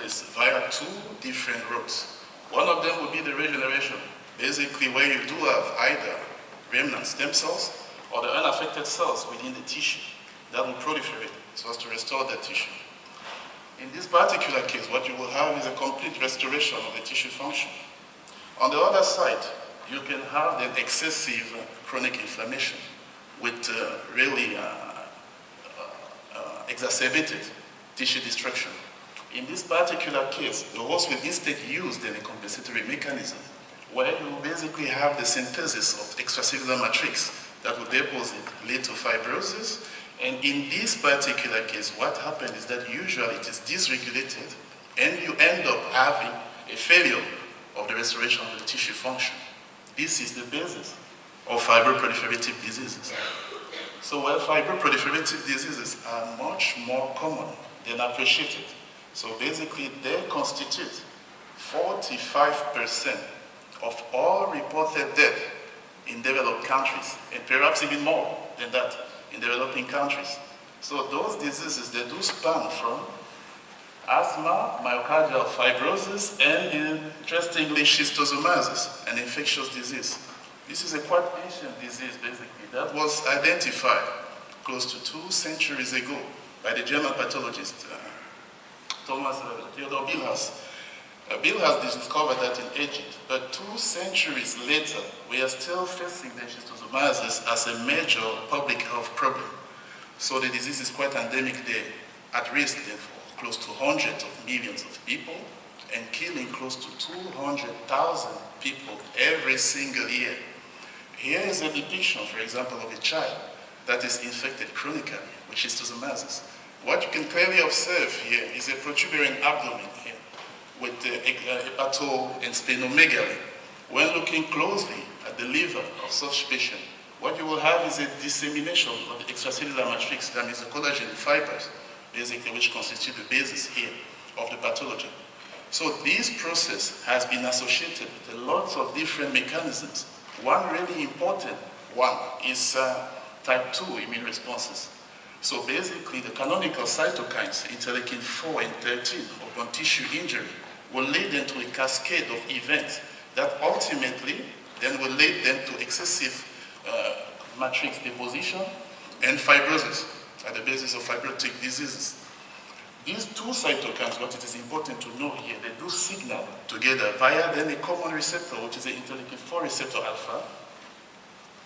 this via two different routes. One of them would be the regeneration, basically where you do have either remnant stem cells or the unaffected cells within the tissue that will proliferate so as to restore that tissue. In this particular case, what you will have is a complete restoration of the tissue function. On the other side, you can have the excessive chronic inflammation with really exacerbated tissue destruction. In this particular case, the host will instead use then a compensatory mechanism where you basically have the synthesis of extracellular matrix that will deposit, lead to fibrosis. And in this particular case, what happens is that usually it is dysregulated and you end up having a failure of the restoration of the tissue function. This is the basis of fibroproliferative diseases. So while fibroproliferative diseases are much more common than appreciated, so basically they constitute 45% of all reported death in developed countries, and perhaps even more than that in developing countries. So those diseases, they do span from asthma, myocardial fibrosis, and interestingly, schistosomiasis, an infectious disease. This is a quite ancient disease, basically, that was identified close to 2 centuries ago by the German pathologist Thomas Theodor Bilhaus. Bilhaus discovered that in Egypt, but 2 centuries later, we are still facing the schistosomiasis as a major public health problem. So the disease is quite endemic there, at risk therefore close to hundreds of millions of people, and killing close to 200,000 people every single year. Here is a depiction, for example, of a child that is infected chronically with schistosomiasis. What you can clearly observe here is a protuberant abdomen here with hepato and splenomegaly. When looking closely at the liver of such patient, what you will have is a dissemination of the extracellular matrix, that means the collagen fibers, basically, which constitute the basis here of the pathology. So this process has been associated with lots of different mechanisms. One really important one is type 2 immune responses. So basically, the canonical cytokines, interleukin-4 and 13, upon tissue injury, will lead them to a cascade of events that ultimately then will lead them to excessive matrix deposition and fibrosis at the basis of fibrotic diseases. These 2 cytokines, what it is important to know here, they do signal together via then a common receptor, which is the interleukin-4 receptor alpha,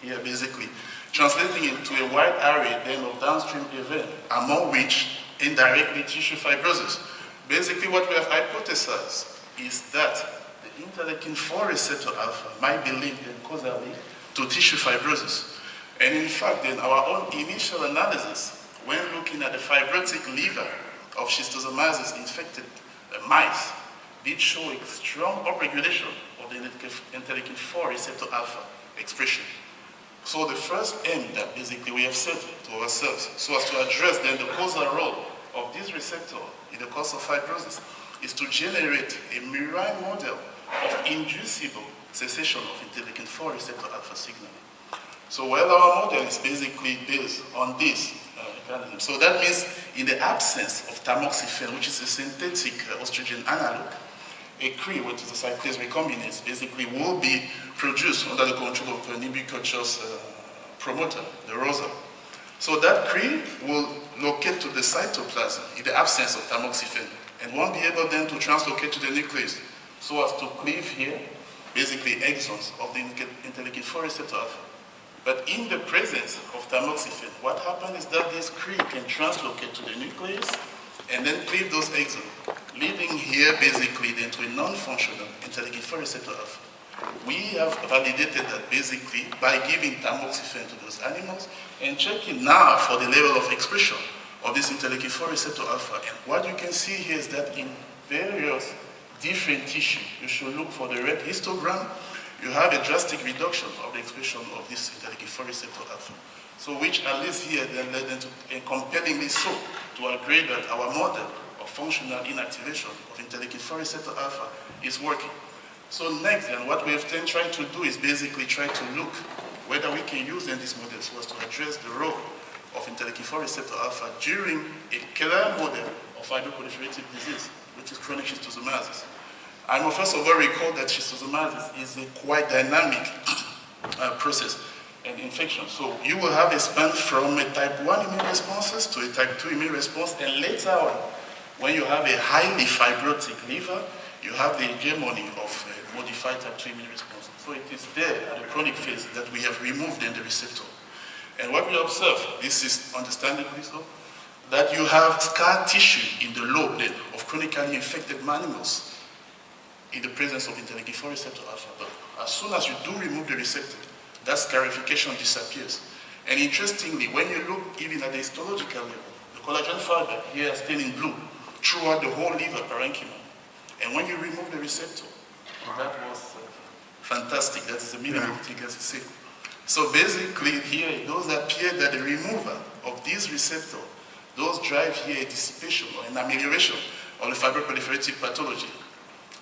here basically translating into a wide array then of downstream events, among which indirectly tissue fibrosis. Basically what we have hypothesized is that the interleukin-4 receptor alpha might be linked then causally to tissue fibrosis. And in fact, then our own initial analysis, when looking at the fibrotic liver of schistosomiasis infected mice, did show a strong upregulation of the interleukin-4 receptor alpha expression. So the first aim that basically we have set to ourselves, so as to address then the causal role of this receptor in the cause of fibrosis, is to generate a murine model of inducible cessation of interleukin-4 receptor alpha signaling. So while our model is basically based on this mechanism, so that means in the absence of tamoxifen, which is a synthetic estrogen analog, a CRE, which is a cyclase recombinase, basically will be produced under the control of an ubiquitous promoter, the ROSA. So that CRE will locate to the cytoplasm in the absence of tamoxifen and won't be able then to translocate to the nucleus so as to cleave here, basically exons of the interleukin-4 receptor alpha. But in the presence of tamoxifen, what happens is that this CRE can translocate to the nucleus and then cleave those exons, leading here basically then to a non-functional interleukin-4 receptor alpha. We have validated that basically by giving tamoxifen to those animals and checking now for the level of expression of this interleukin-4 receptor alpha. And what you can see here is that in various different tissues, you should look for the red histogram, you have a drastic reduction of the expression of this interleukin-4 receptor alpha. So which at least here then led them to, and compellingly so, to agree that our model of functional inactivation of interleukin-4 receptor alpha is working. So next then, what we have then tried to do is basically try to look whether we can use then this model so as to address the role of interleukin-4 receptor alpha during a clear model of fibroproliferative disease. which is chronic schistosomiasis. I must first of all recall that schistosomiasis is a quite dynamic process and infection. So you will have a span from a type 1 immune responses to a type 2 immune response, and later on, when you have a highly fibrotic liver, you have the hegemony of a modified type 2 immune response. So it is there at the chronic phase that we have removed the receptor. And what we observe, this is understandably so, that you have scar tissue in the lobe of chronically infected animals in the presence of interleukin-4 receptor alpha. But as soon as you do remove the receptor, that scarification disappears. And interestingly, when you look even at the histological level, the collagen fiber here is still in blue throughout the whole liver parenchyma. And when you remove the receptor, that was fantastic. That is the minimum thing as you say. So basically here, it does appear that the removal of this receptor those drive here a dissipation or an amelioration of the fibroproliferative pathology.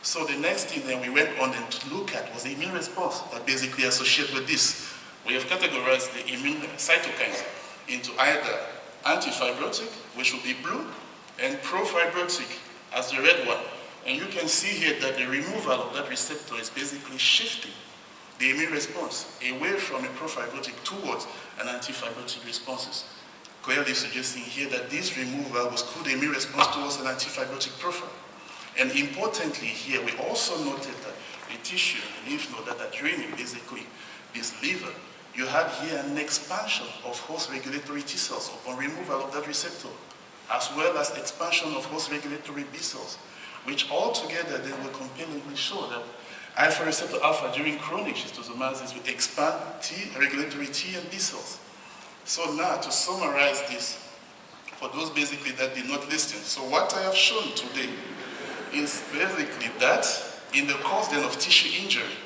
So the next thing that we went on then to look at was the immune response that basically associated with this. We have categorized the immune cytokines into either anti-fibrotic, which will be blue, and pro-fibrotic as the red one. And you can see here that the removal of that receptor is basically shifting the immune response away from a pro-fibrotic towards an anti-fibrotic responses, clearly suggesting here that this removal was skewed the immune response towards an anti-fibrotic profile. And importantly here, we also noted that the tissue, the lymph node that are draining basically this liver, you had here an expansion of host regulatory T cells upon removal of that receptor, as well as expansion of host regulatory B cells, which altogether then will compellingly show that alpha receptor alpha during chronic schistosomiasis will expand regulatory T and B cells. So now to summarize this, for those basically that did not listen, so what I have shown today is basically that in the course then of tissue injury,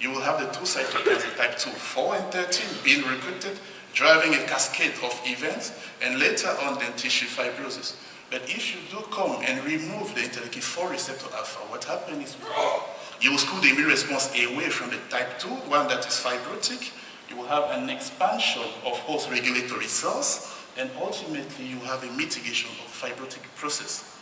you will have the two cytokines, type 2, 4 and 13, being recruited, driving a cascade of events, and later on then tissue fibrosis. But if you do come and remove the interleukin-4 receptor alpha, what happens is you will skew the immune response away from the type 2, one that is fibrotic. You will have an expansion of host regulatory cells, and ultimately you have a mitigation of fibrotic process.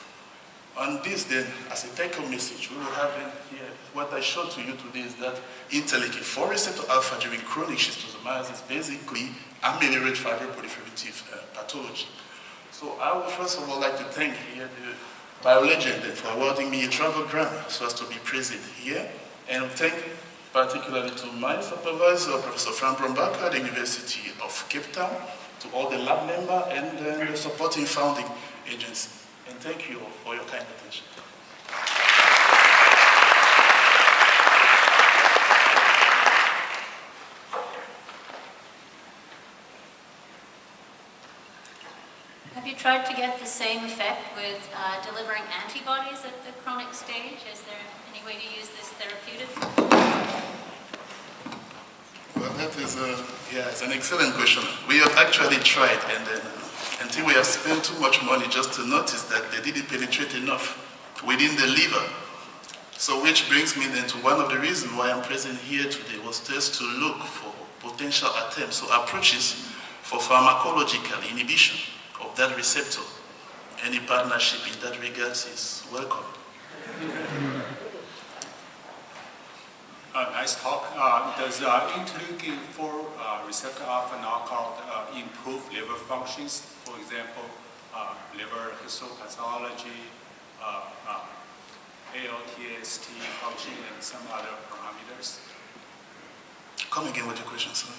On this then, as a take-home message, we will have here, what I showed to you today is that interleukin-4 receptor alpha during chronic schistosomiasis basically ameliorate fibroproliferative pathology. So I would first of all like to thank here the BioLegend for awarding me a travel grant so as to be present here, and thank particularly to my supervisor, Professor Frank Brombaka at the University of Cape Town, to all the lab members and the supporting founding agency. And thank you for your kind attention. Have you tried to get the same effect with delivering antibodies at the chronic stage? Is there any way to use this therapeutically? Well, that is it's an excellent question. We have actually tried, and then until we have spent too much money just to notice that they didn't penetrate enough within the liver. So which brings me then to one of the reasons why I'm present here today was just to look for potential attempts or approaches for pharmacological inhibition of that receptor. Any partnership in that regard is welcome. Nice talk. Does interleukin-4 receptor alpha knockout improve liver functions? For example, liver histopathology, ALT/AST function, and some other parameters? Come again with the question, sir.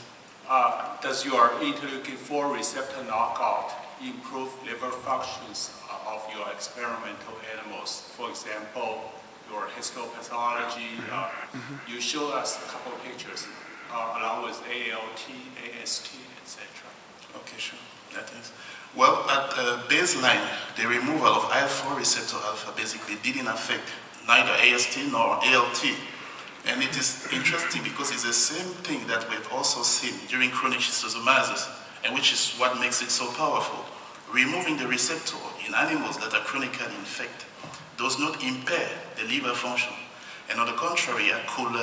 Does your interleukin-4 receptor knockout improve liver functions of your experimental animals? For example, your histopathology, you show us a couple of pictures along with ALT, AST, etc. Okay, sure. That is. Well, at baseline, the removal of IL-4 receptor alpha basically didn't affect neither AST nor ALT. And it is interesting because it's the same thing that we've also seen during chronic schistosomiasis, and which is what makes it so powerful. Removing the receptor in animals that are chronically infected does not impair the liver function. And on the contrary, I could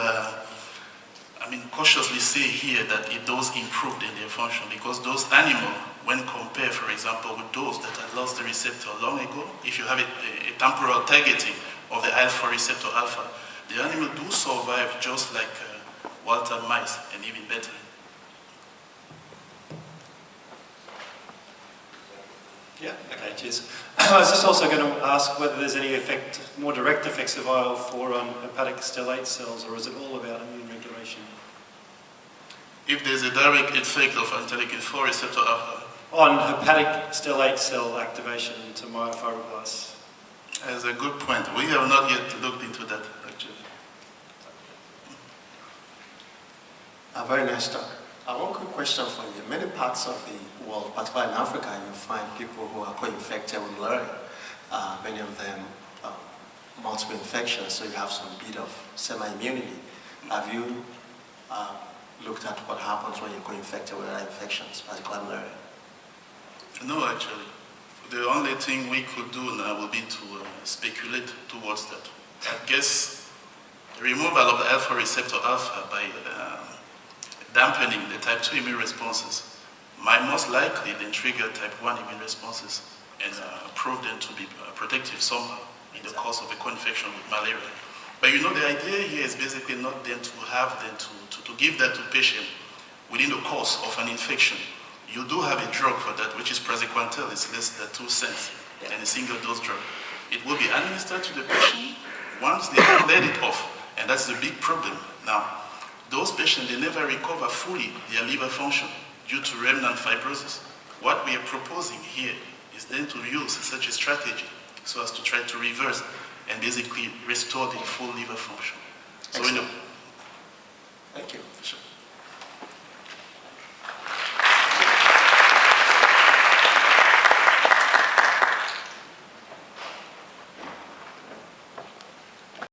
cautiously say here that it does improve their function, because those animals when compared, for example, with those that had lost the receptor long ago, if you have a temporal targeting of the alpha receptor alpha, the animal do survive just like wild-type mice, and even better. Yeah, okay, cheers. I was just also going to ask whether there's any effect, more direct effects of IL-4 on hepatic stellate cells, or is it all about immune regulation? If there's a direct effect of interleukin-4 receptor alpha on hepatic stellate cell activation to myofibroblasts. That's a good point. We have not yet looked into that, actually. A very nice talk. One quick question for you. Many parts of the world, particularly in Africa, you find people who are co-infected with malaria. Many of them multiple infections, so you have some bit of semi-immunity. Have you looked at what happens when you're co-infected with other infections, particularly malaria? No, actually. The only thing we could do now will be to speculate towards that. I guess the removal of the alpha receptor alpha by dampening the type 2 immune responses might most likely then trigger type 1 immune responses and prove them to be protective somehow in the course of a co-infection with malaria. But you know, the idea here is basically not then to have them to give that to patient within the course of an infection. You do have a drug for that, which is praziquantel. It's less than 2 cents and a single dose drug. It will be administered to the patient once they have let it off, and that's the big problem. Now, those patients, they never recover fully their liver function due to remnant fibrosis. What we are proposing here is then to use such a strategy so as to try to reverse and basically restore the full liver function. So we know. Thank you. Sure.